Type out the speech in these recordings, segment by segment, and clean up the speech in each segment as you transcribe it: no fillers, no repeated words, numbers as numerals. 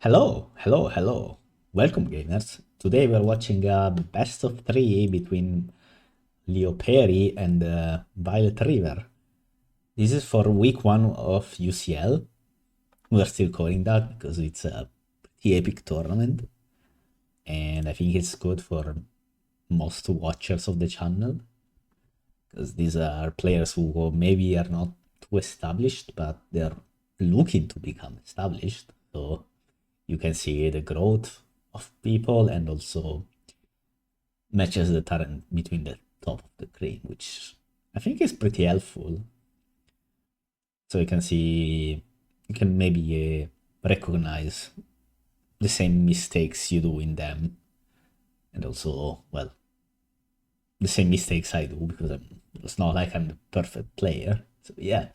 Hello, hello, hello. Welcome, gamers. Today we're watching a best of three between Leoperi and Violet River. This is for week one of UCL. We're still calling that because it's a pretty epic tournament. And I think it's good for most watchers of the channel. Because these are players who maybe are not too established, but they're looking to become established. So you can see the growth of people and also matches the talent between the top of the screen, which I think is pretty helpful. So you can see, you can maybe recognize the same mistakes you do in them, and also, well, the same mistakes I do, because it's not like I'm the perfect player. So yeah,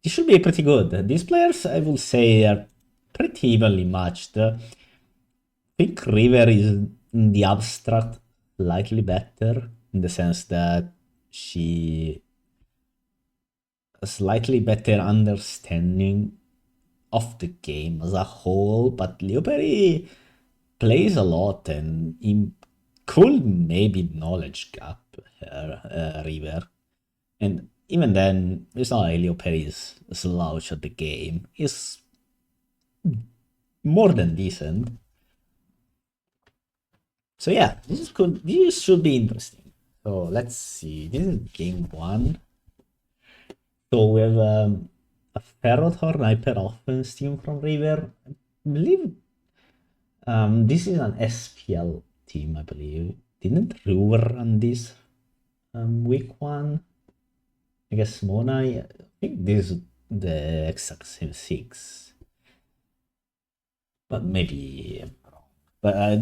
it should be pretty good. These players, I will say, are pretty evenly matched. I think River is in the abstract slightly better, in the sense that she a slightly better understanding of the game as a whole, but Leoperi plays a lot and could maybe knowledge gap her, River. And even then, it's not like Leoperi is a slouch at the game. It's more than decent. So yeah, this should be interesting. So let's see. This is game one. So we have a Ferrothorn Hyper Offense team from River. I believe this is an SPL team, I believe. Didn't River run this week one? I guess Mona, I think this is the exact same six. But maybe I'm wrong. But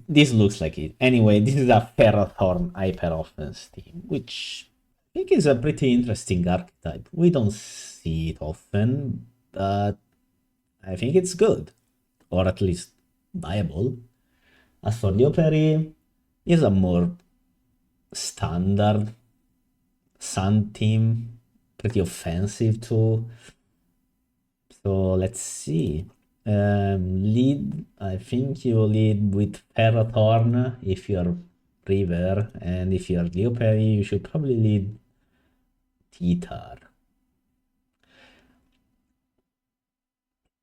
this looks like it. Anyway, this is a Ferrothorn Hyper Offense team, which I think is a pretty interesting archetype. We don't see it often, but I think it's good, or at least viable. As for Leoperi, is a more standard Sun team, pretty offensive too. So let's see. Lead, I think you lead with Ferrothorn if you're River, and if you're Leoperi, you should probably lead Titar.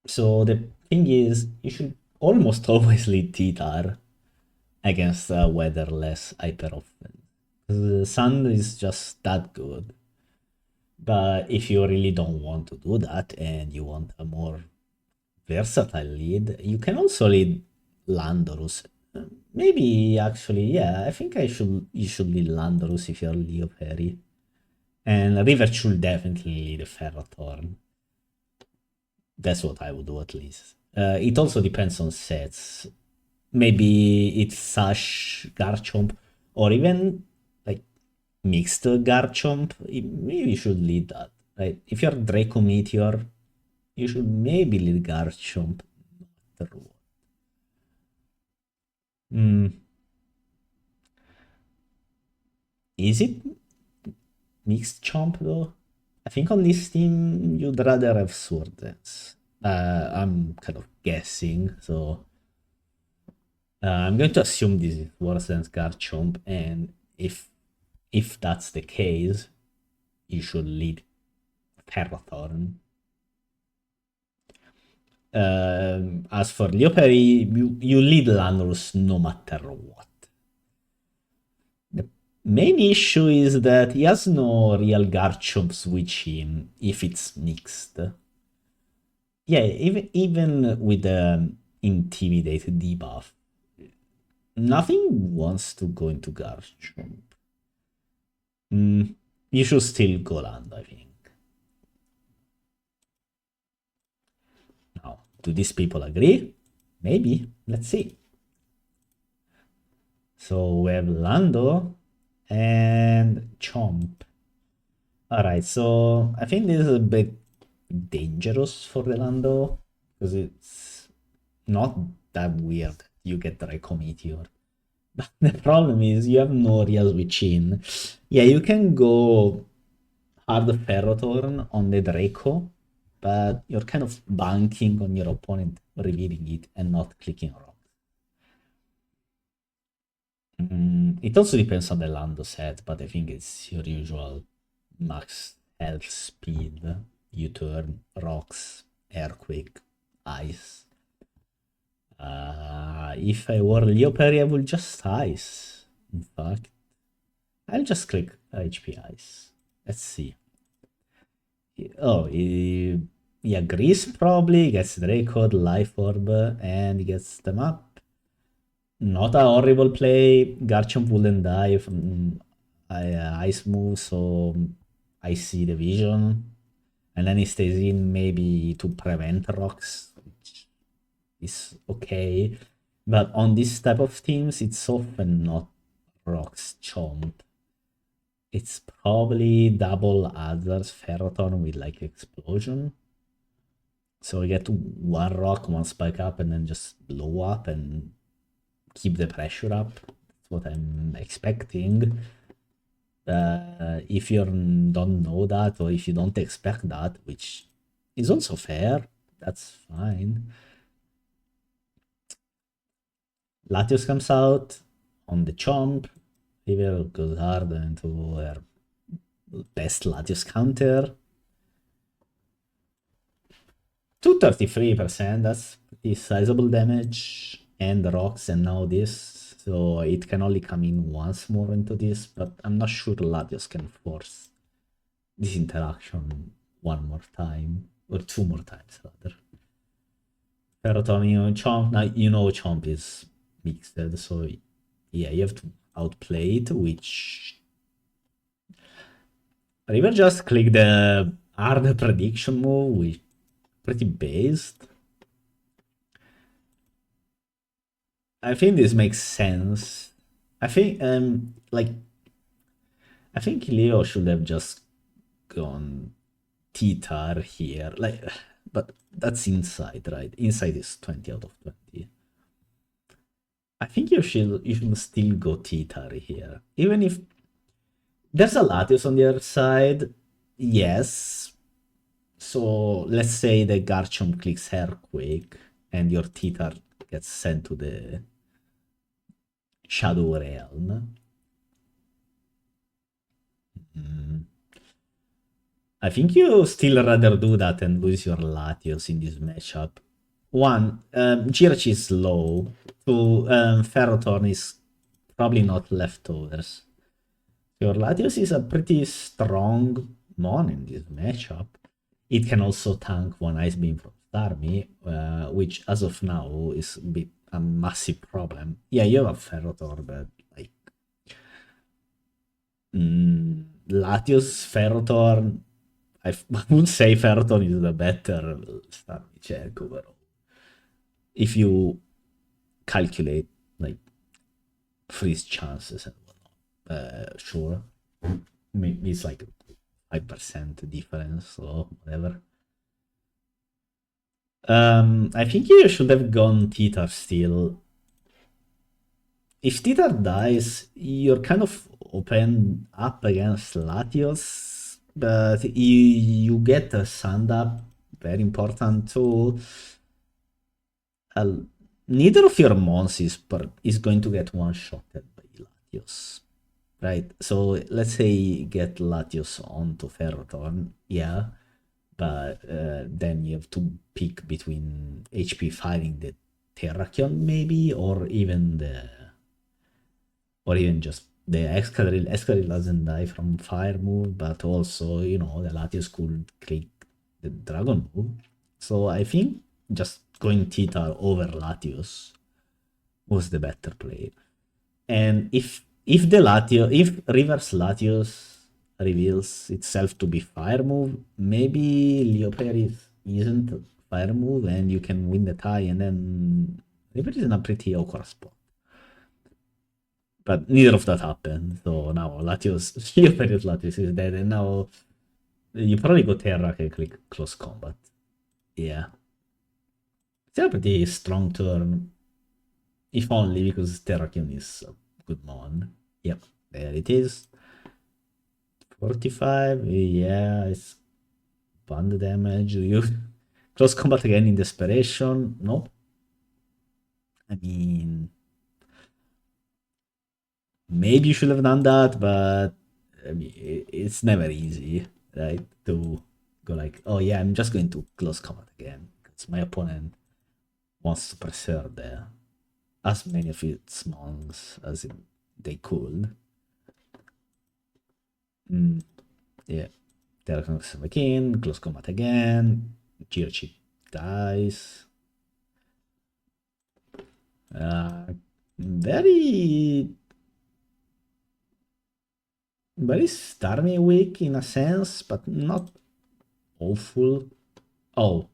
So the thing is, you should almost always lead Titar against a weatherless Hyper Offense. The Sun is just that good. But if you really don't want to do that and you want a more versatile lead, you can also lead Landorus. Maybe actually, yeah, I think you should lead Landorus if you're Leoperi. And River should definitely lead a Ferrothorn. That's what I would do at least. It also depends on sets. Maybe it's Sash, Garchomp, or even like mixed Garchomp. Maybe you should lead that, right? If you're Draco Meteor, you should maybe lead Garchomp. No matter what. Is it mixed Chomp though? I think on this team you'd rather have Sword Dance. I'm kind of guessing, so I'm going to assume this is worse than Garchomp, and if that's the case, you should lead Ferrothorn. As for Leoperi, you lead Landorus no matter what. The main issue is that he has no real Garchomp switch in if it's mixed. Yeah, even with the Intimidate debuff, nothing wants to go into Garchomp. You should still go land, I think. Now, do these people agree? Maybe. Let's see. So we have Lando and Chomp. Alright, so I think this is a bit dangerous for the Lando, because it's not that weird you get Draco Meteor. But the problem is you have no real switch in. Yeah, you can go hard Ferrothorn on the Draco, but you're kind of banking on your opponent revealing it and not clicking wrong. It also depends on the Lando set, but I think it's your usual max health speed, U-turn, rocks, earthquake, ice. If I were Leoperi, I would just ice. In fact, I'll just click HP ice. Let's see. Oh, he agrees probably, gets Dracod, Life Orb, and gets them up. Not a horrible play. Garchomp wouldn't die from ice move, so I see the vision. And then he stays in maybe to prevent rocks, which is okay. But on this type of teams, it's often not rocks chomp. It's probably double others Ferrothorn with like explosion. So we get one rock, one spike up, and then just blow up and keep the pressure up. That's what I'm expecting. If you don't know that, or if you don't expect that, which is also fair, that's fine. Latios comes out on the chomp. River goes hard into her best Latios counter. 233%, that's pretty sizable damage. And rocks, and now this. So it can only come in once more into this, but I'm not sure Latios can force this interaction one more time. Or two more times, rather. Ferrotomio Chomp, now you know Chomp is mixed, so yeah, you have to outplay it, which... River just clicked the hard prediction move, which pretty based. I think this makes sense. I think I think Leo should have just gone T-Tar here. But that's inside, right? Inside is 20 out of 20. I think you should still go T-Tar here. Even if there's a Latios on the other side, yes. So let's say the Garchomp clicks Earthquake and your T-Tar gets sent to the Shadow Realm. I think you still rather do that and lose your Latios in this matchup. One, Jirach is low. Two, Ferrothorn is probably not leftovers. Your Latios is a pretty strong mon in this matchup. It can also tank one Ice Beam from Starmie, which as of now is a massive problem. Yeah, you have a Ferrothorn, but like... Latios, Ferrothorn... I would say Ferrothorn is the better Starmie check overall. If you calculate like freeze chances and whatnot, sure. Maybe it's like 5% difference or whatever. I think you should have gone T-Tar still. If T-Tar dies, you're kind of open up against Latios, but you get a Sand Up, very important too. Neither of your mons is going to get one-shotted by Latios, right? So let's say get Latios onto Ferrothorn, yeah, but then you have to pick between HP firing the Terrakion maybe, or even just the Excadrill. Excadrill doesn't die from fire move, but also, you know, the Latios could click the Dragon move. So I think just going T-Tar over Latios was the better play. And if reverse Latios reveals itself to be fire move, maybe Leoperi isn't fire move and you can win the tie, and then Leoperi is in a pretty awkward spot. But neither of that happened, so now Leoperi's Latios is dead, and now you probably go Terra and click close combat. Yeah. It's a pretty strong turn. If only because Terrakion is a good mon. Yep, there it is. 45, yeah, it's Band damage. You close combat again in desperation. Nope. I mean, maybe you should have done that, but I mean, it's never easy, right? To go like, oh yeah, I'm just going to close combat again because my opponent wants to preserve as many of its monks as they could. Yeah, Terracox again, close combat again, Geochip dies. Very Stormy week in a sense, but not awful. Oh.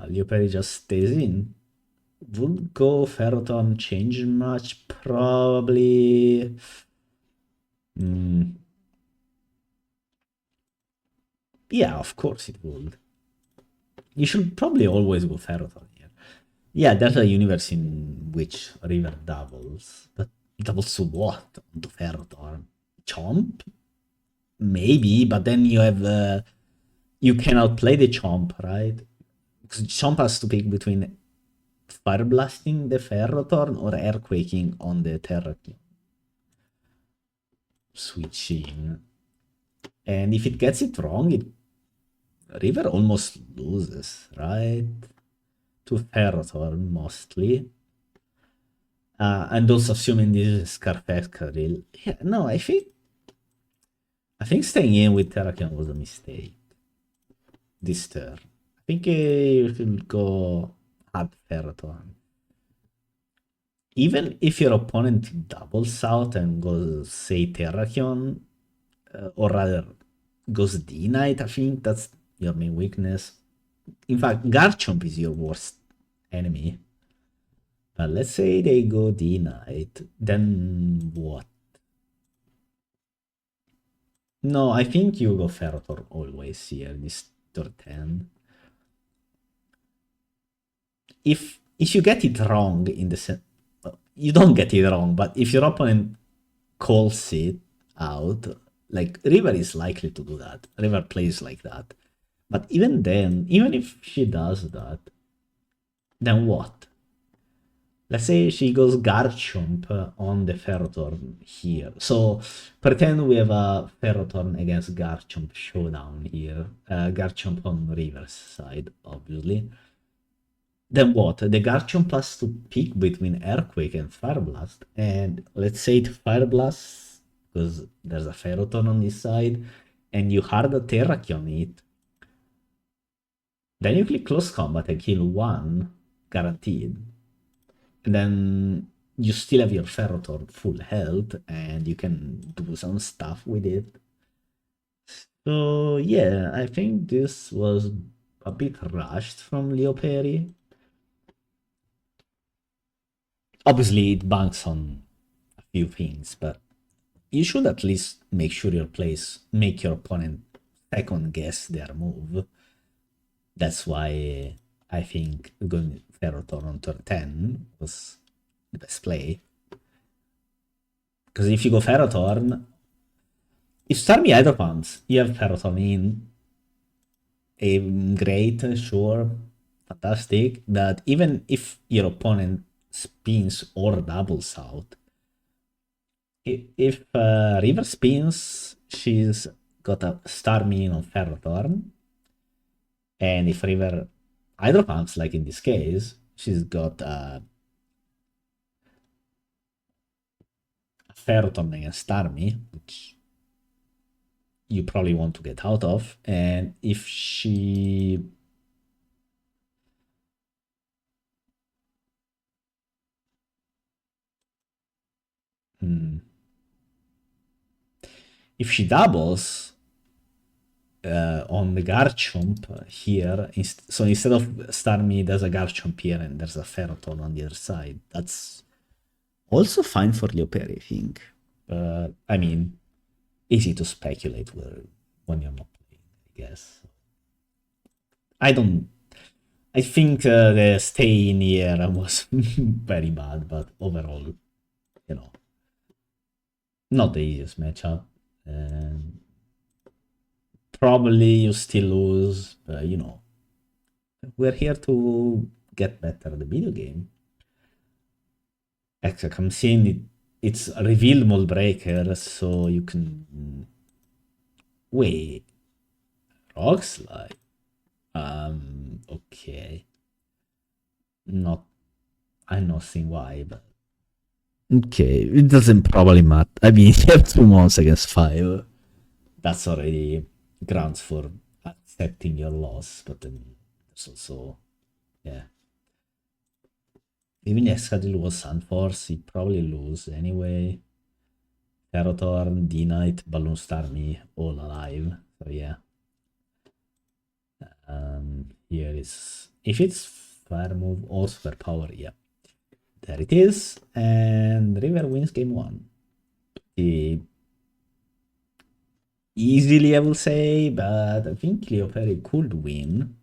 Leoperi just stays in. Would go Ferroton change much? Probably. Yeah, of course it would. You should probably always go Ferroton here. Yeah, there's a universe in which River doubles. But doubles to what? To Ferroton? Chomp? Maybe, but then you have... you cannot play the Chomp, right? Because Chomp has to pick between Fire Blasting the Ferrothorn or Earthquaking on the Terrakion. Switching. And if it gets it wrong, River almost loses, right? To Ferrothorn, mostly. And also assuming this is Scarfescaril. Yeah, no, I think staying in with Terrakion was a mistake. This turn. I think you should go at Ferrothorn. Even if your opponent doubles out and goes, say, Terrakion, or rather goes D-Knight, I think that's your main weakness. In fact, Garchomp is your worst enemy. But let's say they go D-Knight, then what? No, I think you go Ferrothorn always here, this turn 10. If you get it wrong in the set, you don't get it wrong, but if your opponent calls it out, like River is likely to do that. River plays like that. But even then, even if she does that, then what? Let's say she goes Garchomp on the Ferrothorn here. So pretend we have a Ferrothorn against Garchomp showdown here. Garchomp on River's side, obviously. Then what? The Garchomp has to pick between Earthquake and Fire Blast. And let's say it Fire Blast, because there's a Ferrothorn on this side, and you hard a Terrakion it. Then you click Close Combat and kill one, guaranteed. And then you still have your Ferrothorn full health, and you can do some stuff with it. So yeah, I think this was a bit rushed from Leoperi. Obviously, it banks on a few things, but you should at least make sure make your opponent second guess their move. That's why I think going Ferrothorn on turn 10 was the best play. Because if you go Ferrothorn, if Starmie Hydro Pumps, you have Ferrothorn in. Great, sure, fantastic. But even if your opponent spins or doubles out, if River spins, she's got a Starmie on Ferrothorn. And if River Hydro Pumps, like in this case, she's got a Ferrothorn against Starmie, which you probably want to get out of. And if she... if she doubles on the Garchomp here, so instead of Starmie, there's a Garchomp here and there's a Ferrothorn on the other side. That's also fine for Leoperi, I think. I mean, easy to speculate when you're not playing, I guess. I think the stay in here was very bad, but overall, you know, not the easiest matchup. probably you still lose, but you know, we're here to get better at the video game. Actually, I'm seeing it's revealed mold breaker, so you can wait. Rock slide. Okay. Not, I'm not seeing why, but okay, it doesn't probably matter. I mean, you have 2 months against 5. That's already grounds for accepting your loss, but then there's also, yeah. Even if Escadil was Sunforce, he'd probably lose anyway. Ferrothorn, D-Knight, Balloon Star Me, all alive. So yeah. Here is, if it's fire move or super power, yeah. There it is, and River wins game 1. Easily, I will say, but I think leoperi could win.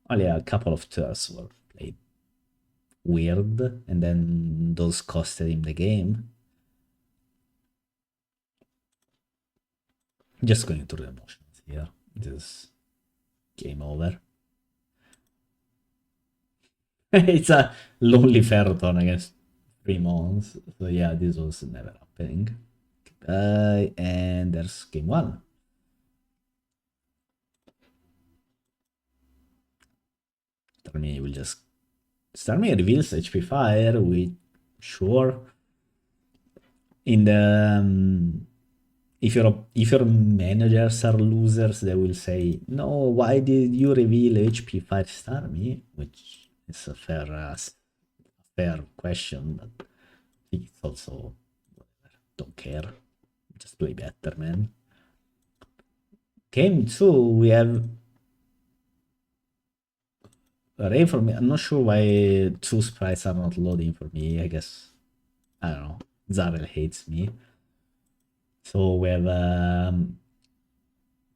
Only a couple of turns were played weird, and then those costed him the game. Just going through the motions here. This is game over. It's a lonely Ferrothorn against 3 mons. So yeah, this was never happening. And there's game 1. Starmie will just... Starmie reveals HP Fire, we sure. In the... if your managers are losers, they will say, no, why did you reveal HP Fire Starmie? Which is a fair question, but I think it's also... Don't care. Just play better, man. Game 2, we have Ray for me. I'm not sure why 2 sprites are not loading for me. I guess, I don't know. Zarel hates me. So we have,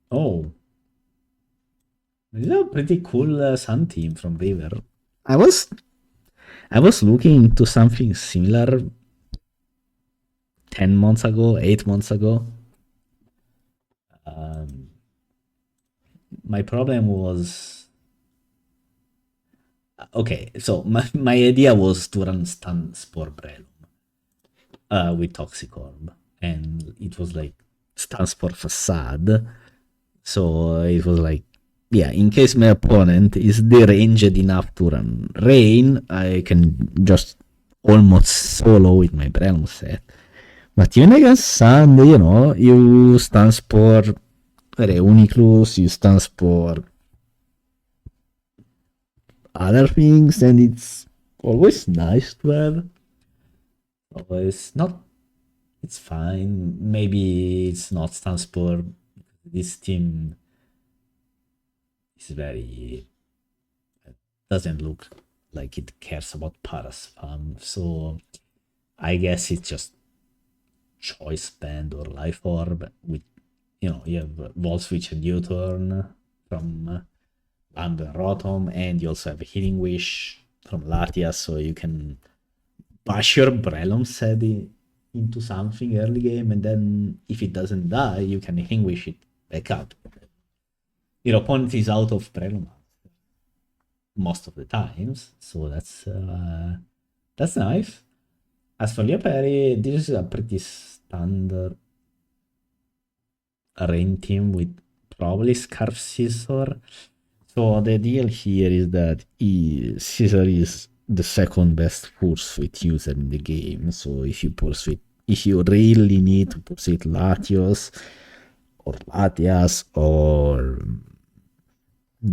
oh, this is a pretty cool Sun team from River. I was looking into something similar 10 months ago, 8 months ago. My problem was, okay, so my idea was to run Stun Spore Brelum with Toxic Orb, and it was like Stun Spore Facade, so it was like, yeah, in case my opponent is deranged enough to run Rain, I can just almost solo with my Brelum set. But even against Sun, you know, you Stun Spore Uniclus, you Stun Spore other things, and it's always nice to have. Always not, it's fine. Maybe it's not Stun Spore. This team is very, doesn't look like it cares about Paraspam, so I guess it's just Choice Band or Life Orb with, you know, you have Volt Switch and U-Turn from and Rotom, and you also have a Healing Wish from Latias, so you can bash your Brelum set into something early game, and then if it doesn't die, you can Healing Wish it back up. Your opponent is out of Brelum most of the times, so that's nice. As for leoperi, this is a pretty standard Rain team with probably Scarf Scissor. So the deal here is that Scissor is the second best pursuit user in the game. So if you really need to pursuit Latios or Latias or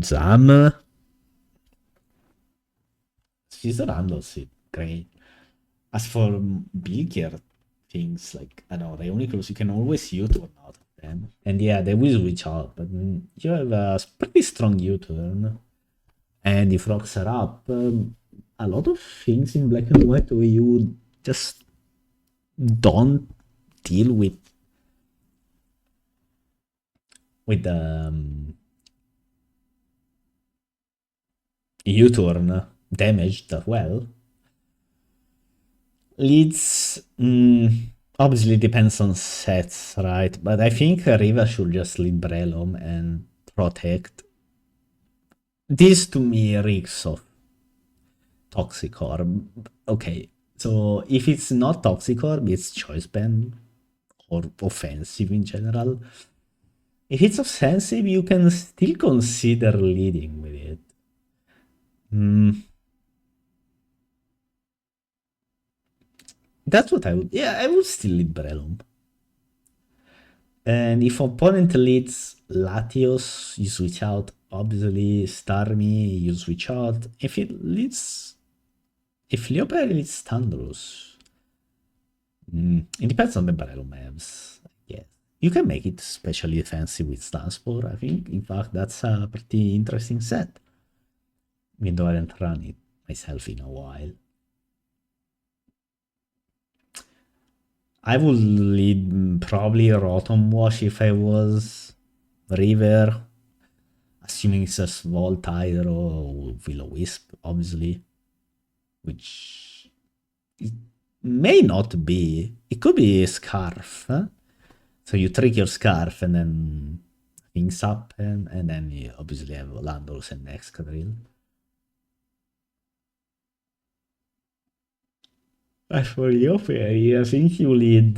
Zam, Scissor handles it great. As for bigger things like, I don't know, Reuniclus, you can always U-turn out of them. And yeah, they will switch out, but you have a pretty strong U-turn. And if rocks are up, a lot of things in black and white where you just don't deal with the U-turn damage that well. Leads, Obviously depends on sets, right? But I think Riva should just lead Brelom and protect. This to me reeks of Toxic Orb. Okay, so if it's not Toxic Orb, it's Choice Band or offensive in general. If it's offensive, you can still consider leading with it. That's what I would. Yeah, I would still lead Brelom. And if opponent leads Latios, you switch out. Obviously, Starmie, you switch out. If Leopard leads Thunderous, it depends on the Brelom maps. Yes, you can make it especially defensive with Stanspore. I think, in fact, that's a pretty interesting set. Even though I haven't run it myself in a while. I would lead probably Rotom Wash if I was River, assuming it's a small Tiger or Will-O-Wisp, obviously, which it may not be. It could be a Scarf. Huh? So you trick your Scarf and then things up, and then you obviously have Landorus and Excadrill. As for your fairy, I think you lead.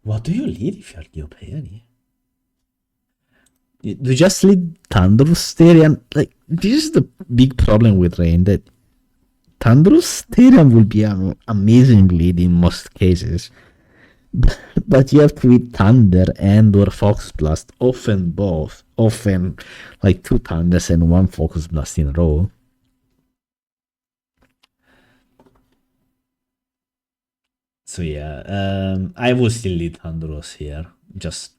What do you lead if you're Leoperi? You just lead Thunderous Therian. Like, this is the big problem with Rain, that Thunderous Therian will be an amazing lead in most cases. But you have to lead Thunder and or Fox Blast, often both. Often like 2 Thunders and 1 Focus Blast in a row. So yeah, I will still lead Thunderous here. Just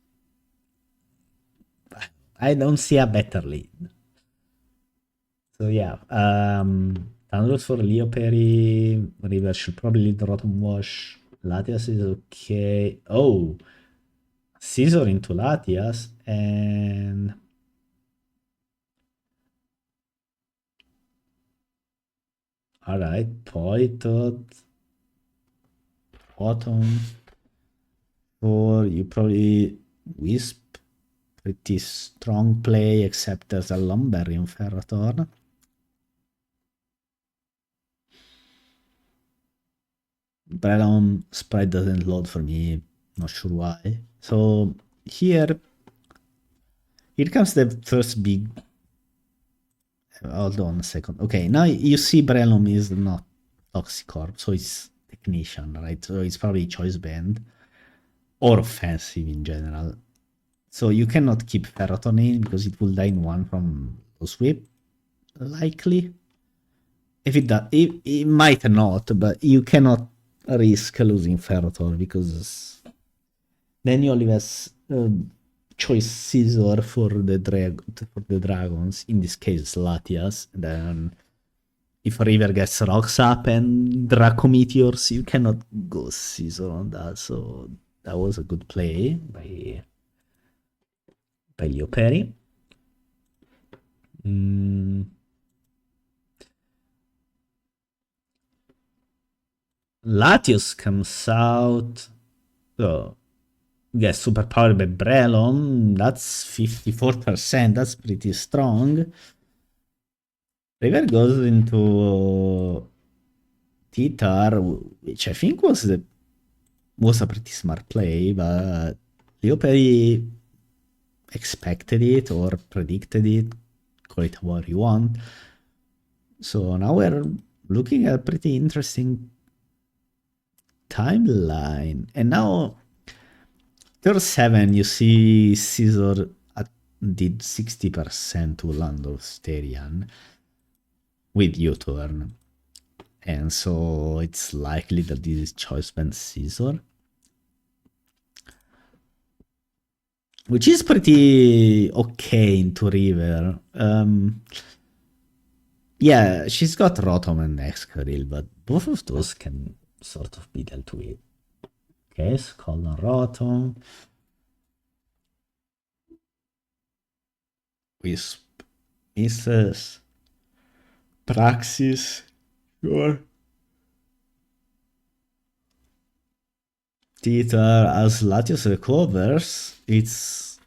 I don't see a better lead. So yeah, Thunderous for Leoperi. River should probably lead Rotom Wash. Latias is okay. Oh, Scizor into Latias and alright, Poitot, Rotom, or you probably Wisp. Pretty strong play, except there's a Lumberian Ferrothorn. Brelon sprite doesn't load for me, not sure why. So here comes the first big. Hold on a second. Okay, now you see Brelon is not Toxic Orb, so it's Technician, right? So it's probably Choice Band or offensive in general. So you cannot keep Ferrothorn in because it will die in 1 from Sweep, likely. If it does, it might not, but you cannot risk losing Ferrothorn because then you only have choice Scizor for the dragons. In this case, Latias. Then if River gets rocks up and Draco Meteors, you cannot go Scizor on that. So that was a good play by Leoperi. Latios comes out. So, gets superpowered by Brelon. That's 54%. That's pretty strong. River goes into Titar, which I think was a pretty smart play, but Leoperi expected it or predicted it. Call it what you want. So now we're looking at a pretty interesting timeline. And now, turn 7, you see Scizor did 60% to Landorus Therian with U-turn. And so it's likely that this is Choice Band Scizor. Which is pretty okay into River. Yeah, she's got Rotom and Excadrill, but both of those can sort of be dealt with. Okay, Skull on Rotom. Wisp misses. Praxis. Sure. Theater, as Latios recovers, it's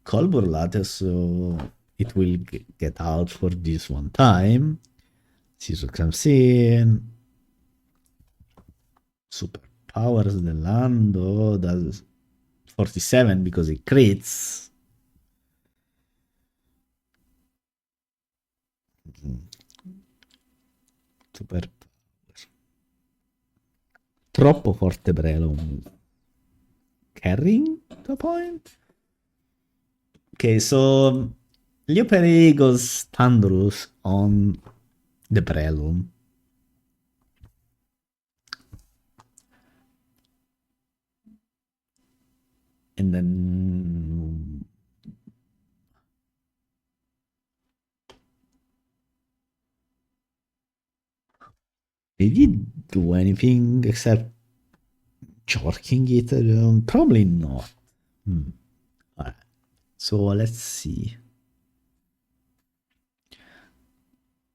Colbur Latios, so it will get out for this one time. Caesar comes in. Superpowers the Lando does 47 because it crits. Super troppo forte Brelon. Carrying the point? Okay, so leoperi goes Thunderous on the Brelon. And then did he do anything except jorking it? Probably not. Alright. So let's see.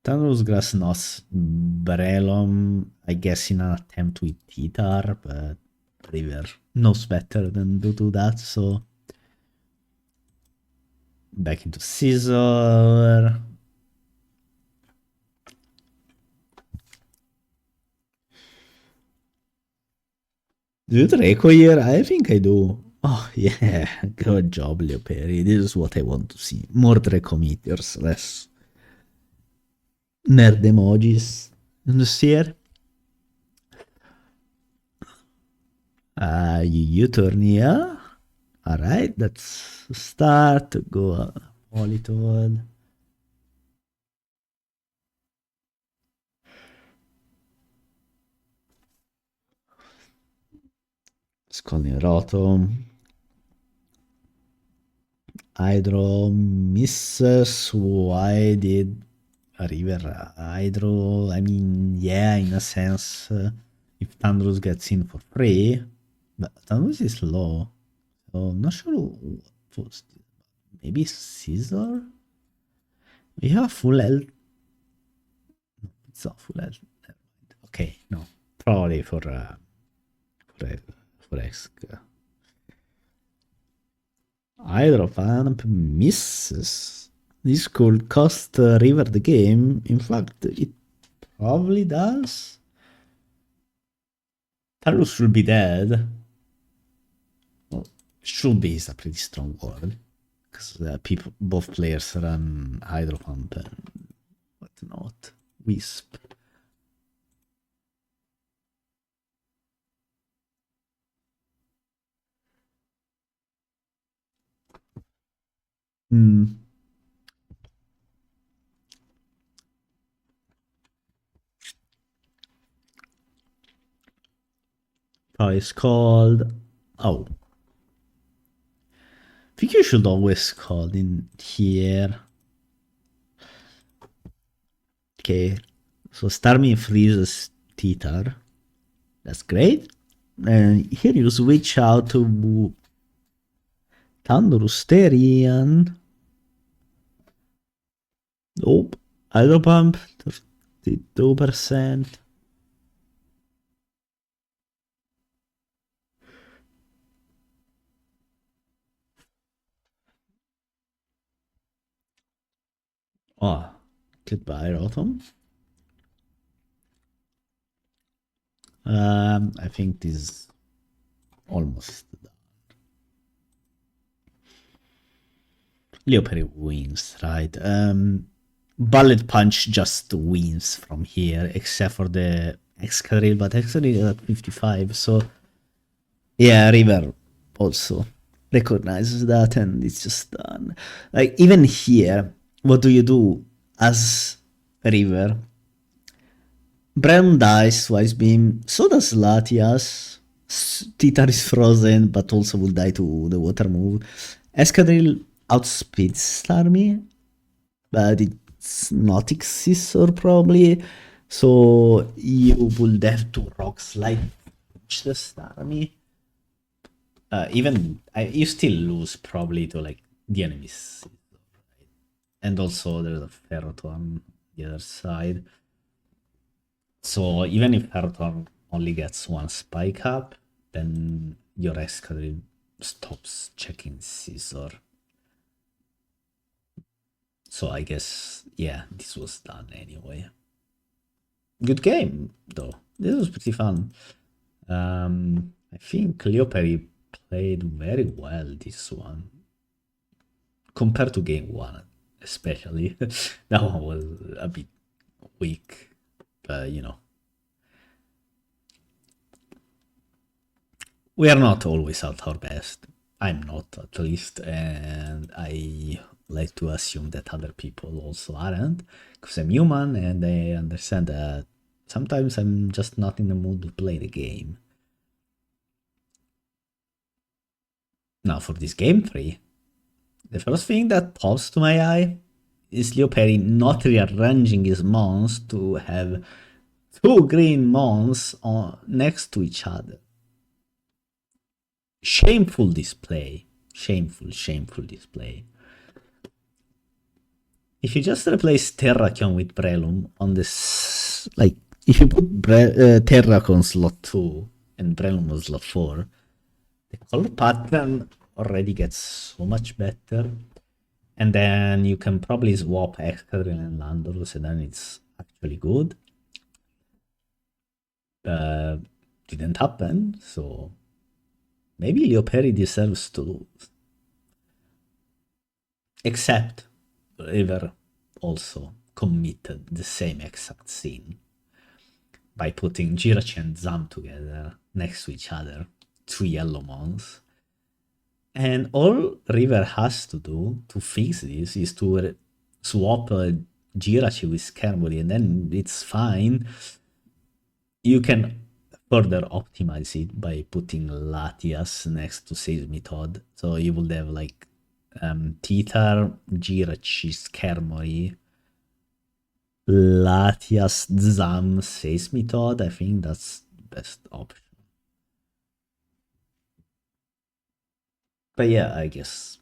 Thunderous Grass Nos Brelom, I guess in an attempt with Titar, but River knows better than to do that, so back into Scissor. Do you Draco here? I think I do. Oh yeah, good job Leoperi. This is what I want to see. More Draco meteors, less nerd emojis in the sphere. U-turn here. Alright, let's start. Go Politoad. Scalding Rotom. Hydro misses. Why did River Hydro? I mean, yeah, in a sense, if Thundurus gets in for free, but Thundurus is low, so I'm not sure what was this. Maybe Scissor? We have full health. No, it's not full health. Okay, no, probably for X. Hydro Pump misses. This could cost River the game. In fact, it probably does. Tarus should be dead. Well, should be is a pretty strong word. Because both players run Hydro Pump and whatnot. Wisp. It's called. Oh. I think you should always call in here. Okay. So Starmie freezes Titar. That's great. And here you switch out to Thunderusterian. Nope. Hydro Pump, 32%. Oh, goodbye, Rotom. I think this is almost done. Leoperi wins, right? Bullet Punch just wins from here, except for the Excadrill, but Excadrill is at 55, so yeah, River also recognizes that and it's just done. Like, even here, what do you do as River? Brown dies, Wise Beam, so does Latias. Titar is frozen, but also will die to the water move. Excadrill outspeeds Starmie, but it's not Scissor probably. So you would have to Rock Slide push the Starmie. You still lose probably to like the enemies. And also there's a Ferrothorn on the the other side. So even if Herton only gets one spike up, then your escadrille stops checking Caesar. So I guess, yeah, this was done anyway. Good game, though. This was pretty fun. I think leoperi played very well this one. Compared to game one, especially. That one was a bit weak, but you know. We are not always at our best. I'm not, at least, and I like to assume that other people also aren't, because I'm human and I understand that sometimes I'm just not in the mood to play the game. Now for this game 3, the first thing that pops to my eye is leoperi not rearranging his mons to have 2 green mons next to each other. Shameful display. Shameful display. If you just replace Terrakion with Brelum on this, like, if you put Terrakion on slot 2 and Brelum on slot 4, the color pattern already gets so much better. And then you can probably swap Excadrill and Landorus, and then it's actually good. Didn't happen, so maybe leoperi deserves to lose. Except River also committed the same exact sin by putting Jirachi and Zam together next to each other, 2 yellow mons. And all River has to do to fix this is to swap Jirachi with Skarmory, and then it's fine. You can further optimize it by putting Latias next to Seismitoad. So you will have like Titar, Jirachi, Skarmory, Latias, Zam, Seismitoad. I think that's the best option. But yeah, I guess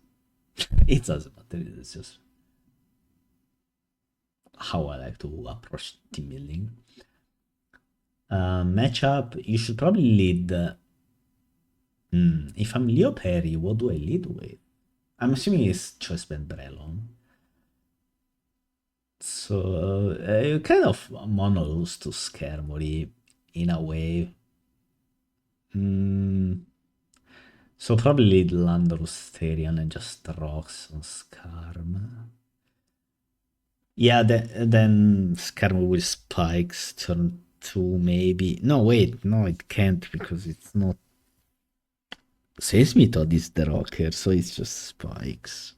it doesn't matter. It's just how I like to approach team building. Matchup, you should probably lead. If I'm leoperi, what do I lead with? I'm assuming it's choice band Brelon. So kind of mono-lose to Skarmory in a way. So probably lead Landorus Therian and just rocks on Skarm. Yeah, then Skarm with spikes turn 2 maybe. No, wait, no, it can't because it's not. Seismitoad is the rocker, so it's just spikes.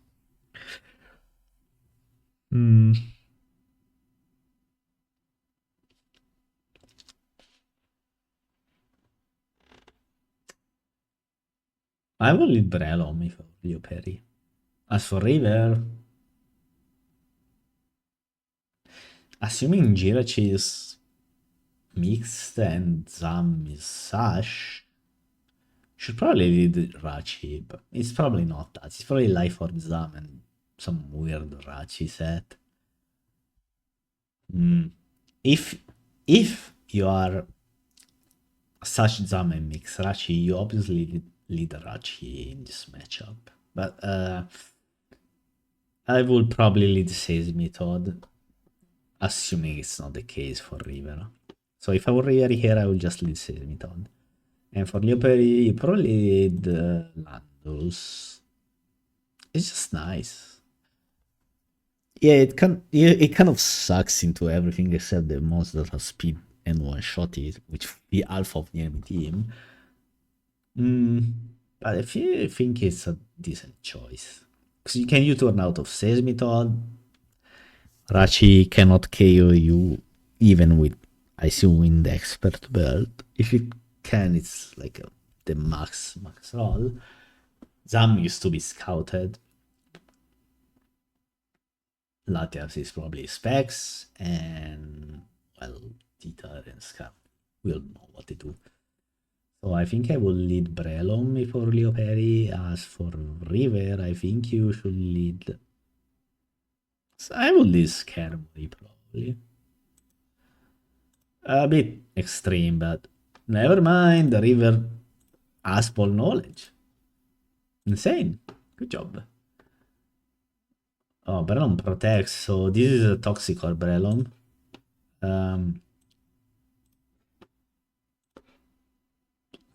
I will lead Brelom if I were leoperi. As for River, assuming Jirachi is mixed and Zam is Sash, should probably lead Rachi, but it's probably not that. It's probably Life Orb Zam and some weird Rachi set. If you are Sash, Zam and mix Rachi, you obviously lead Rachi in this matchup. But I would probably lead Seismitoad, assuming it's not the case for River. So if I were River here, I would just lead Seismitoad. And for leoperi, you probably lead Landorus. It's just nice. Yeah, it kind of sucks into everything except the most that have speed and one-shot it, which would be alpha of the enemy team. But I think it's a decent choice. Because you can U-turn out of Seismitoad. Rachi cannot KO you even with, I assume, the expert belt. If it can, it's like the max roll. Zam used to be scouted. Latias is probably specs, and well, Titar and Scar will know what to do. So I think I will lead Brelom for leoperi. As for River, I think you should lead. I will lead Skarmory probably. hopefully. A bit extreme, but never mind. The river has ball knowledge. Insane. Good job. Oh, Brelon protects, so this is a toxic or Brelon.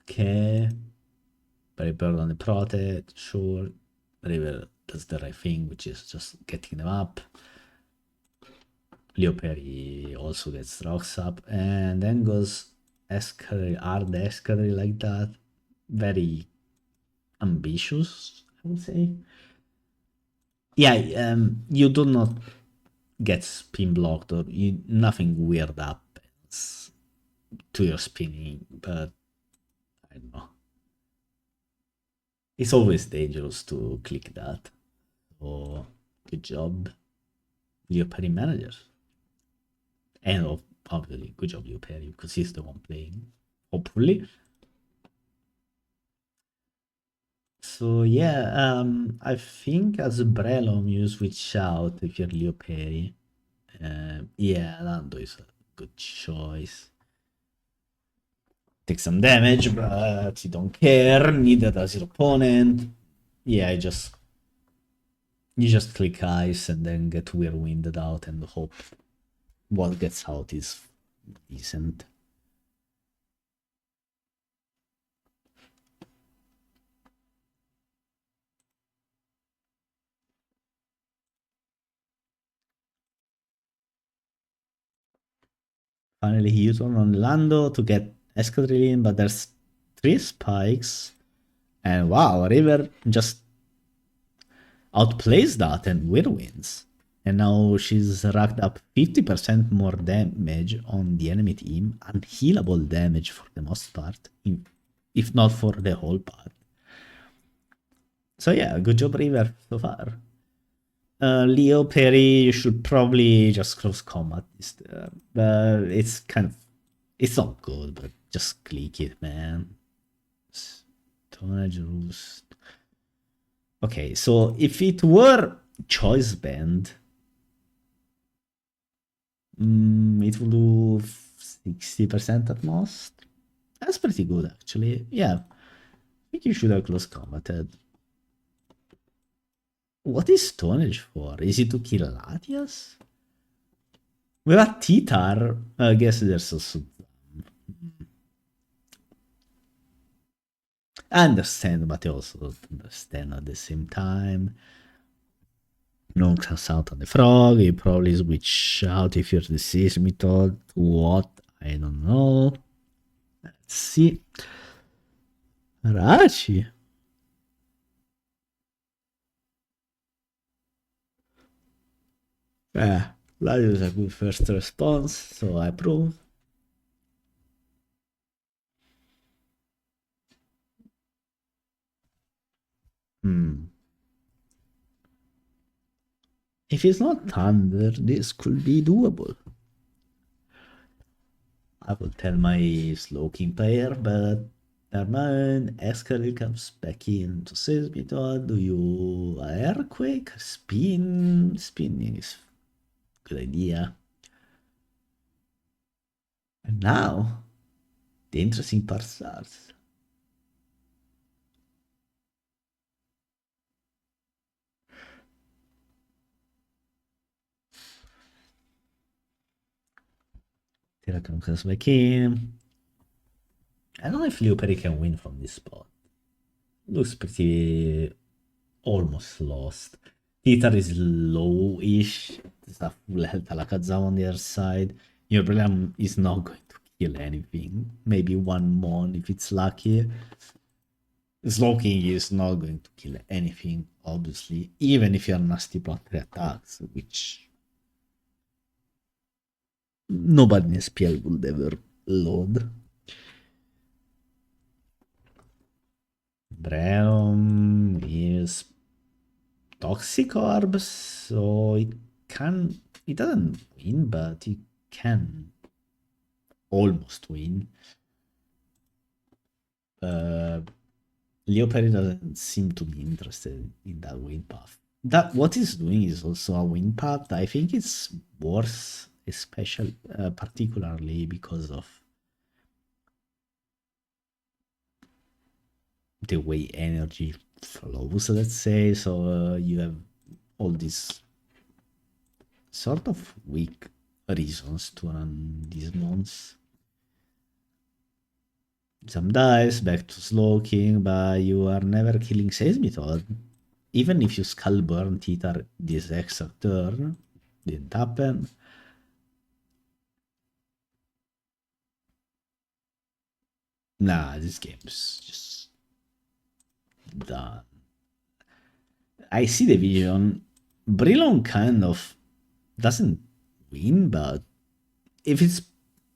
Okay. Very bird on the protect, sure. River does the right thing, which is just getting them up. Leoperi also gets rocks up, and then goes hard escalate like that. Very ambitious, I would say. Yeah, you do not get spin blocked or nothing weird happens to your spinning, but I don't know. It's always dangerous to click that. So good job, Leoperi manager. And obviously, good job, Leoperi, because he's the one playing, hopefully. So yeah, I think as a Brelom you switch out if you're Leoperi. Yeah, Lando is a good choice. Take some damage, but you don't care, neither does your opponent. Yeah, you just click ice and then get whirlwinded out and hope what gets out is decent. Finally, he used one on Lando to get Escadrille, but there's 3 spikes. And wow, River just outplays that and wins. And now she's racked up 50% more damage on the enemy team, unhealable damage for the most part, if not for the whole part. So yeah, good job River so far. Leoperi, you should probably just close combat this turn. But it's it's not good, but just click it, man. Tonnage roost. Okay, so if it were choice band, it will do 60% at most. That's pretty good, actually. Yeah, I think you should have close combated. What is tonnage for? Is it to kill Latias? With a Titar, I guess there's also... I understand, but I also don't understand at the same time. No cross out on the frog, you probably switch out if you're the siege method. What? I don't know. Let's see. Rachi. That is a good first response, so I approve. If it's not Thunder, this could be doable. I will tell my Slow King player, but never mind. Escalade comes back into Sales method. Do you Earthquake? Spinning is a good idea. And now, the interesting part starts. Terracon comes back in. I don't know if Leoperi can win from this spot. Looks pretty almost lost. Titar is low-ish. There's a full health Alakazam on the other side. Your problem is not going to kill anything. Maybe one Mon if it's lucky. Slowking is not going to kill anything, obviously, even if you're nasty block 3 attacks, which nobody in SPL would ever load. Breum is Toxic Orb, so it doesn't win, but it can almost win. Leoperi doesn't seem to be interested in that win path. What it's doing is also a win path. I think it's worse especially particularly because of the way energy flows, let's say. So you have all these sort of weak reasons to run these mons. Some dice, back to slow king, but you are never killing Seismitoad. Even if you Skullburn Titar this extra turn, didn't happen. Nah, this game's just done. I see the vision. Brilon kind of doesn't win, but if it's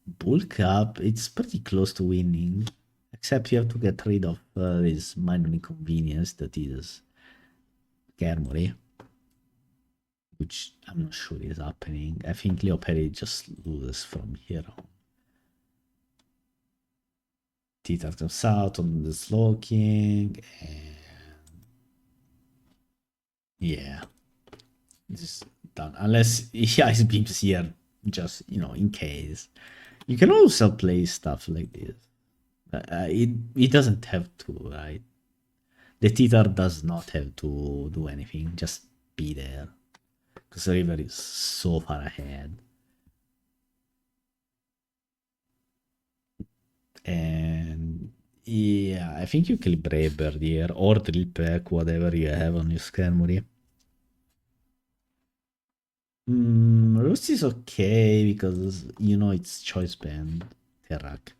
bulk up, it's pretty close to winning. Except you have to get rid of this minor inconvenience that is Germori, which I'm not sure is happening. I think leoperi just loses from here on. Titar comes out on the slow king, and yeah, this is done. Unless he ice beams here, just in case. You can also play stuff like this. It doesn't have to, right? The Titar does not have to do anything, just be there. Because the river is so far ahead. And yeah, I think you kill Brave Bird here, or Drill Pack, whatever you have on your Skarmory. Roost is okay because it's choice band, Terrak.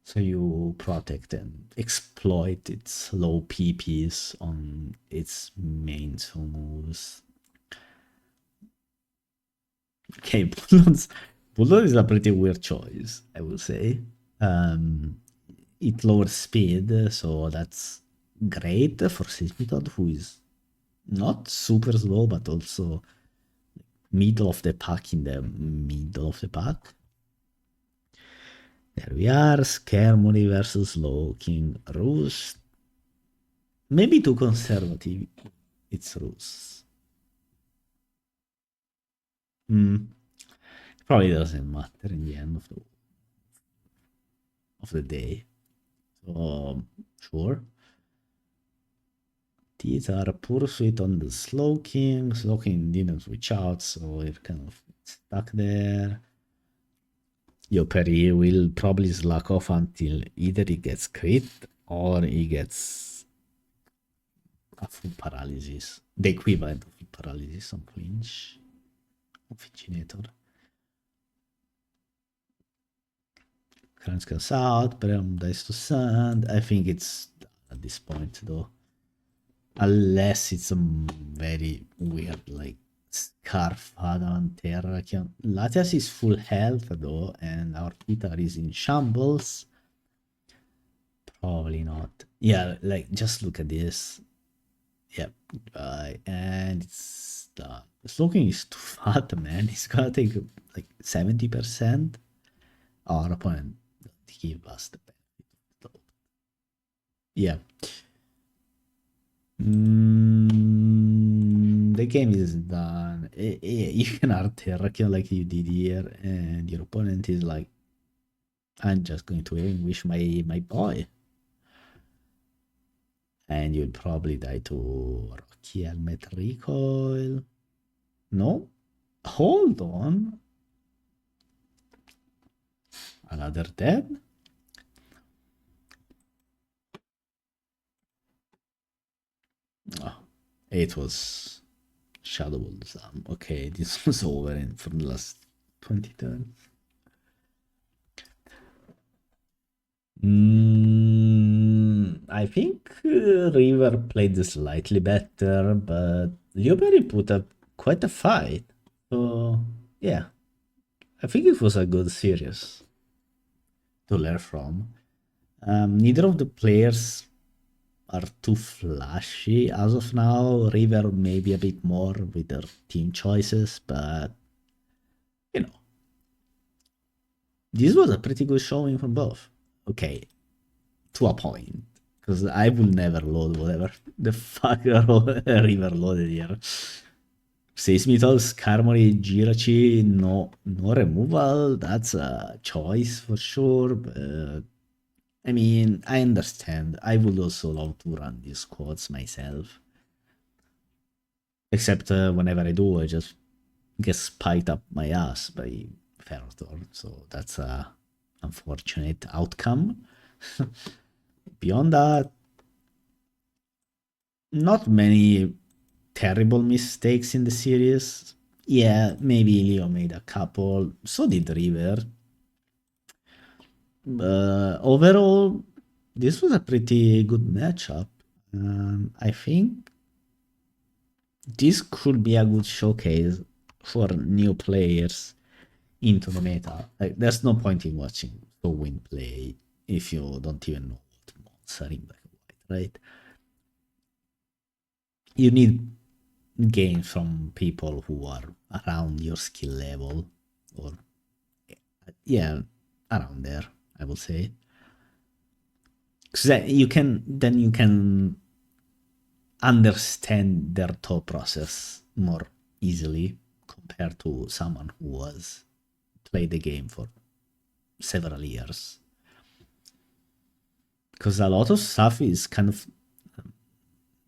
So you protect and exploit its low PPs on its main two moves. Okay, Bulldoze is a pretty weird choice, I will say. It lowers speed, so that's great for Seismitoad, who is not super slow, but also middle of the pack in the middle of the pack. There we are, Skarmory versus Low King Roost. Maybe too conservative, it's Roost. Probably doesn't matter in the end of the day. So, sure. These are Pursuit on the Slow King. Slow King didn't switch out, so you're kind of stuck there. Leoperi will probably slack off until either he gets crit or he gets a full paralysis. The equivalent of full paralysis on flinch. On Flinchinator. Crunch goes out, Breum dies to sand. I think it's done at this point though. Unless it's a very weird like Scarf Adam Terrakion. Latias is full health though, and our Titar is in shambles. Probably not. Yeah, like just look at this. Yep. And it's done. The Slowking is too fat, man. It's gonna take like 70%. Our opponent give us the benefit of the doubt. Yeah. The game is done. You can art Terrakion like you did here, and your opponent is like, I'm just going to wish my boy. And you'll probably die to Rocky Helmet Recoil. No? Hold on. Another dead? Oh, it was Shadow Wolves. Okay, this was over in from the last 20 turns. I think River played slightly better, but Leoperi put up quite a fight. So, yeah. I think it was a good series to learn from. Neither of the players are too flashy as of now. River maybe a bit more with their team choices, but this was a pretty good showing from both. Okay, to a point, because I will never load whatever the fuck River loaded here. Seismitals, Carmody, Girachi, no removal. That's a choice for sure. But I mean, I understand. I would also love to run these squads myself. Except whenever I do, I just get spiked up my ass by Ferrothorn. So that's a unfortunate outcome. Beyond that, not many terrible mistakes in the series. Yeah, maybe Leo made a couple. So did River. Overall, this was a pretty good matchup. I think this could be a good showcase for new players into the meta. Like, there's no point in watching win play if you don't even know what mods are in black and white, right? You need games from people who are around your skill level, or yeah, around there, I would say. Because you can understand their thought process more easily compared to someone who has played the game for several years. Because a lot of stuff is kind of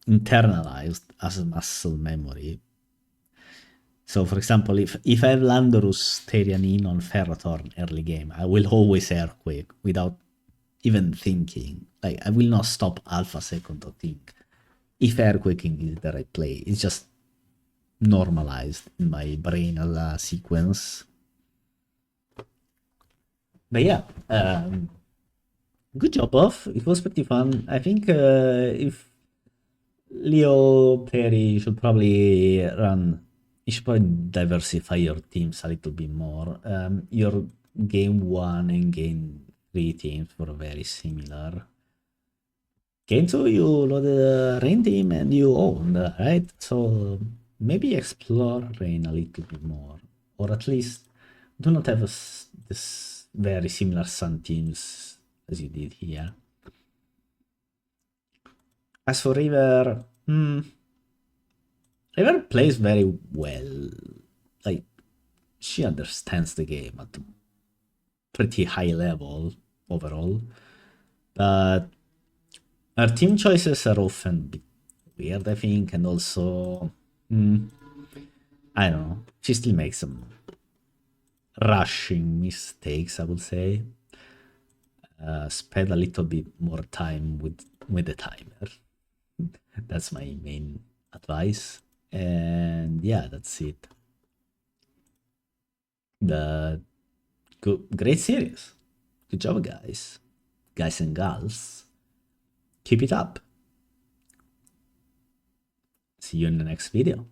internalized as a muscle memory. So, for example, if I have Landorus Therian in on Ferrothorn early game, I will always Earthquake without even thinking. Like, I will not stop Alpha second to think if Earthquaking is the right play. It's just normalized in my brain as a sequence. But yeah, good job, off. It was pretty fun. I think if Leo Perry should probably run, you should probably diversify your teams a little bit more. Your game 1 and game 3 teams were very similar. Game 2, you loaded a Rain team and you owned, right? So maybe explore Rain a little bit more. Or at least do not have this very similar Sun teams as you did here. As for River, River plays very well. Like, she understands the game at a pretty high level overall. But her team choices are often a bit weird, I think, and also, I don't know, she still makes some rushing mistakes, I would say. Spend a little bit more time with the timer. That's my main advice. And yeah, that's it. The great series. Good job, guys and gals. Keep it up. See you in the next video.